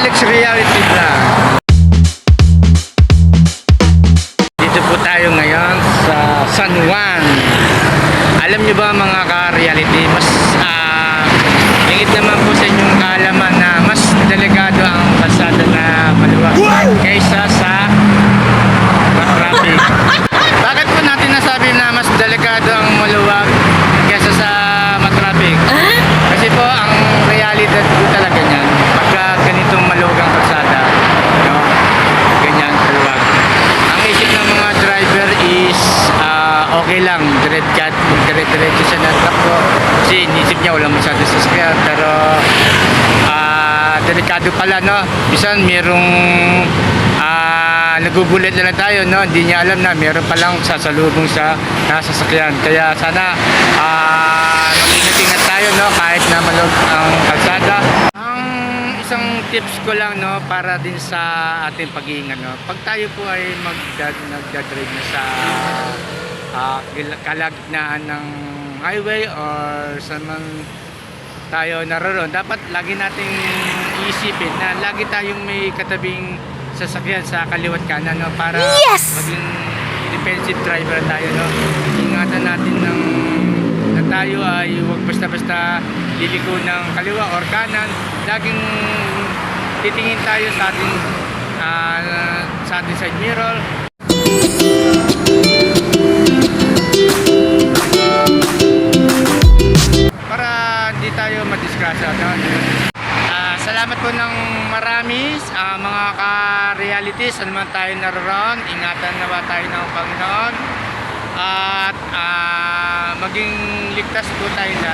Alex Reality Vlog. Dito po tayo ngayon sa San Juan. Alam nyo ba mga ka-reality, mas lingid naman po sa inyong kaalaman na mas delikado ang kalsada na maluwag kaysa sa traffic. Bakit po natin nasabi na mas delikado ang maluwag kaysa sa matraffic? Kasi po ang realidad po talaga niyan, pagka ganitong maluwag ang kalsada, no? Ganyan kaluwag. Ang isip ng mga driver is okay lang, dire-diretso siya na takbo kasi inisip niya walang masyado sasakyan, pero delikado pala, no? Bisan merong nagugulat na lang tayo, no? Hindi niya alam na meron palang sasalubong sa nasasakyan. Kaya sana mag-ingat-ingat tayo, no? Kahit na maluwag ang kalsada. Ang isang tips ko lang, no, para din sa ating pag-iingat, no? Pag tayo po ay nagdadrive na sa kalagitnaan ng highway or sa man tayo naroon, dapat lagi nating iisipin na lagi tayong may katabing sasakyan sa kaliwat kanan, no, para maging defensive driver tayo, no. Ingatan natin na tayo ay huwag basta-basta liliko ng kaliwa or kanan. Laging titingin tayo sa ating side mirror. Para hindi tayo madisgrasya, no? Salamat po ng marami mga ka-realities, saan man tayo naroon. Ingatan nawa tayo ng Panginoon at maging ligtas po tayo na.